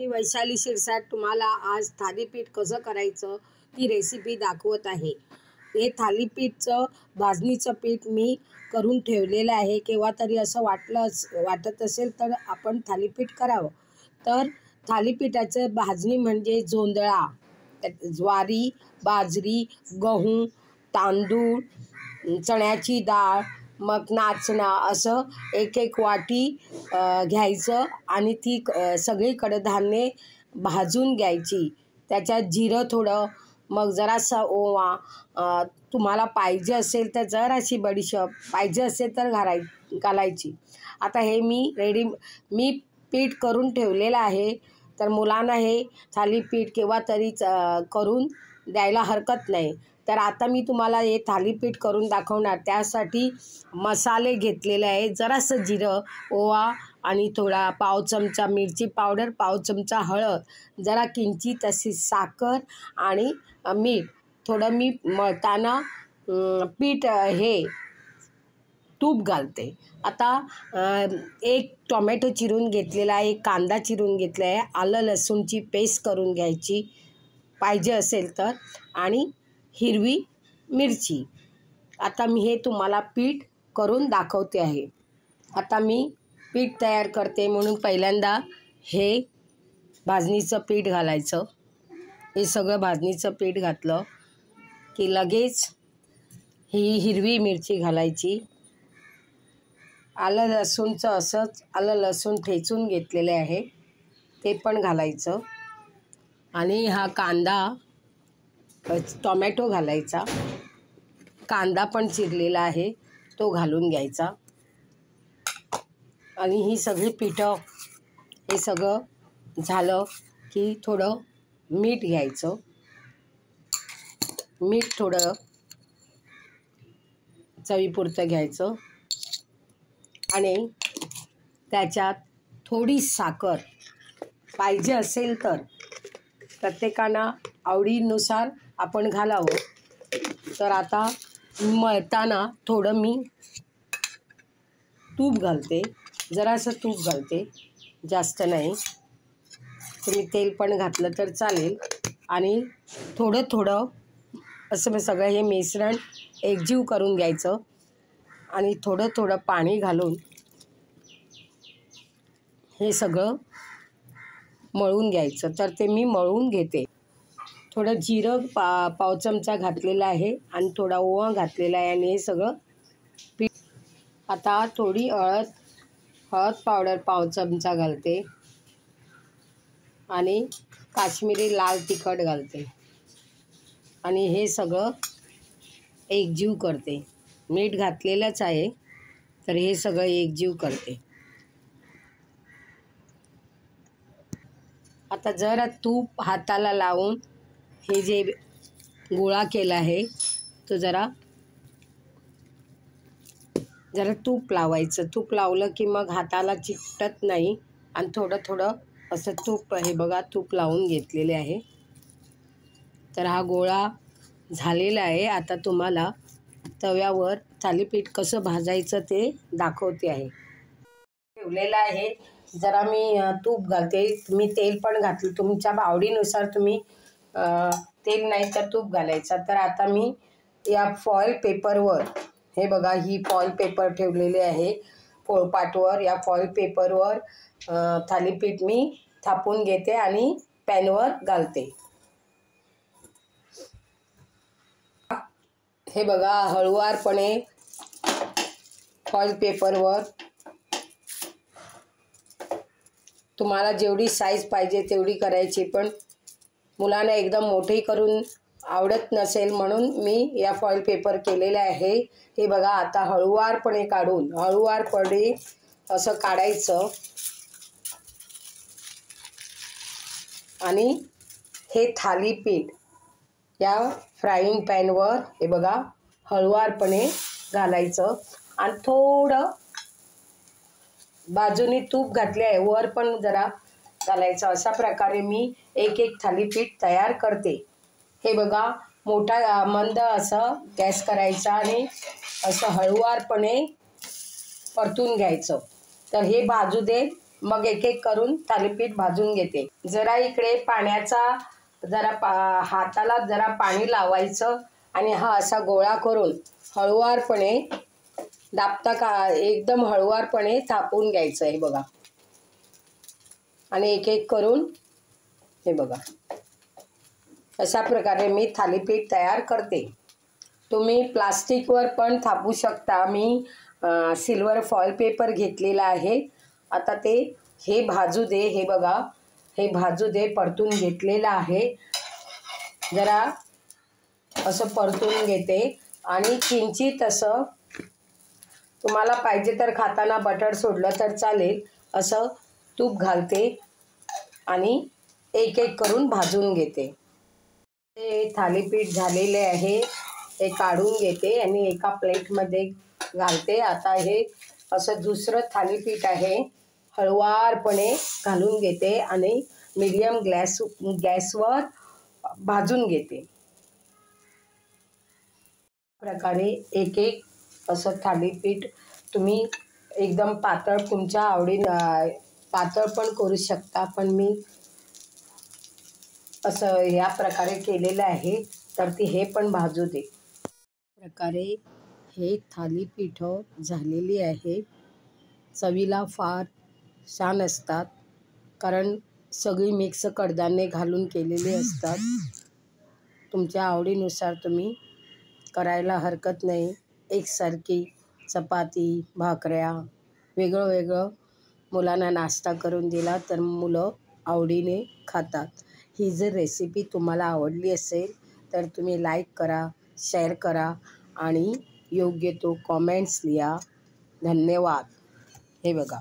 मी वैशाली शिरसाट तुम्हाला आज थालीपीठ कसं करायचं ती रेसिपी दाखवत आहे। हे थालीपीठचं भाजणीचं पीठ मी करून ठेवलेलं आहे। केव्हा तरी असं वाटत असेल तर आपण थालीपीठ करावं। तर थालीपीठाचं भाजणी म्हणजे जोंधळा, ज्वारी, बाजरी, गहू, तांदूळ, चण्याची डाळ, मग नाचणा असं एक एक वाटी घ्यायचं आणि ती सगळी कडधान्ये भाजून घ्यायची। त्याच्यात जिरं थोडं, मग जरासा ओवा, तुम्हाला पाहिजे असेल तर जराशी बडीशेप, पाहिजे असेल तर घालायची। आता हे मी पीठ करून ठेवलेलं आहे, तर मुलांना हे थालीपीठ केव्हा तरी करून द्यायला हरकत नाही। तर आता मी तुम्हाला हे थालीपीठ करून दाखवणार। त्यासाठी मसाले घेतलेले आहे, जरासं जिरं, ओवा आणि थोडा पाव चमचा मिरची पावडर, पाव चमचा हळद, जरा किंचित अशी साखर आणि मीठ थोडं। मी मळताना पीठ हे तूप घालते। आता एक टोमॅटो चिरून घेतलेला आहे, एक कांदा चिरून घेतला आहे, आलं लसूणची पेस्ट करून घ्यायची पाहिजे असेल तर, आणि हिरवी मिरची। आता मी हे तुम्हाला पीठ करून दाखवते आहे। आता मी पीठ तयार करते, म्हणून पहिल्यांदा हे भाजणीचं पीठ घालायचं। हे सगळं भाजणीचं पीठ घातलं की लगेच ही हिरवी मिरची घालायची। आलं लसूणचं असंच आलं लसूण ठेचून घेतलेले आहे ते पण घालायचं, आणि हा कांदा, टोमॅटो घालायचा, कांदा पण चिरलेला आहे तो घालून घ्यायचा। आणि ही सगळी पिठं, हे सगळं झालं की थोडं मीठ घ्यायचं। मीठ थोडं चवीपुरतं घ्यायचं, आणि त्याच्यात थोडी साखर पाहिजे असेल तर प्रत्येकाला आवडीनुसार आपण घालावं। तर आता मळताना थोडं मी तूप घालते, जरासं तूप घालते, जास्त नाही। तुम्ही तेल पण घातलं तर चालेल। आणि थोडं थोडं असं सगळं हे मिश्रण एकजीव करून घ्यायचं, आणि थोडं थोडं पाणी घालून हे सगळं मळून घ्यायचं। तर ते मी मळून घेते। थोडं जिरं पाव चमचा घातलेलं आहे, आणि थोडा ओवा घातलेला आहे, आणि हे सगळं पीठ। आता थोडी हळद पावडर पाव चमचा घालते, आणि काश्मीरी लाल तिखट घालते, आणि हे सगळं एकजीव करते। मीठ घातलेलंच आहे, तर हे सगळं एकजीव करते। आता जरा तूप हाताला लावून हे जे गोळा केला आहे तो जरा तूप लावायचं। तूप लावलं की मग हाताला चिकटत नाही, आणि थोडं थोडं असं तूप, हे बघा तूप लावून घेतलेले आहे। तर हा गोळा झालेला आहे। आता तुम्हाला तव्यावर थालीपीठ कसं भाजायचं ते दाखवते आहे। ठेवलेलं आहे, जरा मी तूप घालते, मी तेल पण घातलं, तुमच्या आवडीनुसार तुम्ही तेल नाही तर तूप घालायचं। तर आता मी या फॉईल पेपरवर, हे बघा ही फॉईल पेपर ठेवलेले आहे पोळपाटवर, या फॉईल पेपरवर थालीपीठ मी थापून घेते आणि पॅनवर घालते। हे बघा हळुवारपणे फॉईल पेपरवर, तुम्हाला जेवढी साईज पाहिजे तेवढी करायची, पण मुलांना एकदम मोठी करून आवडत नसेल म्हणून मी या फॉईल पेपर केलेला आहे। हे बघा आता हळुवारपणे काढून, हळुवारपणे असं काढायचं, आणि हे थालीपीठ या फ्राईंग पॅनवर, हे बघा हळुवारपणे घालायचं, आणि थोडं बाजूनी तूप घातले आहे, वर पण जरा घालायचं। अशा प्रकारे मी एक एक थालीपीठ तयार करते। हे बघा मोठा मंद असं गॅस करायचा, आणि असं हळुवारपणे परतून घ्यायचं। तर हे भाजू दे, मग एक एक करून थालीपीठ भाजून घेते. जरा इकडे पाण्याचा हाताला जरा पाणी लावायचं आणि हा असा गोळा करून हळुवारपणे एकदम हळुवारपणे थापून घ्यायचं आहे बघा. आणि एक एक करून हे बघा अशा प्रकारे मी थालीपीठ तयार करते. तुम्ही प्लास्टिकवर पण थापू शकता. मी सिल्वर फॉईल पेपर घेतलेला आहे. आता हे भाजू दे. हे बघा हे भाजू दे. परतून घेतलेलं आहे. जरा असं परतून घेते आणि किंचित असं तुम्हाला पाहिजे तर खाताना बटर सोडलं तर चालेल असं तूप घालते आणि एक एक करून भाजून घेते. हे थालीपीठ झालेले आहे. हे काढून घेते आणि एका प्लेटमध्ये घालते. आता हे असं दुसरं थालीपीठ आहे. हळुवारपणे घालून घेते आणि मीडियम गॅसवर भाजून घेते. प्रकारे एक एक असं थालीपीठ तुम्ही एकदम पातळ तुमच्या आवडीनं पातळ पण करू शकता. पण मी असं या प्रकारे केलेलं आहे. तर हे पण भाजू दे. प्रकारे हे थालीपीठ झालेली आहे. चवीला फार छान असतात कारण सगळी मिक्स कडधान्ये घालून केलेली असतात. तुमच्या आवडीनुसार तुम्ही करायला हरकत नाही. एकसारखी चपाती भाकऱ्या वेगळं वेगळं मुलांना नाश्ता करून दिला तर मुलं आवडीने खातात. ही जर रेसिपी तुम्हाला आवडली असेल तर तुम्ही लाईक करा, शेअर करा आणि योग्य तो कॉमेंट्स लिहा. धन्यवाद. हे बघा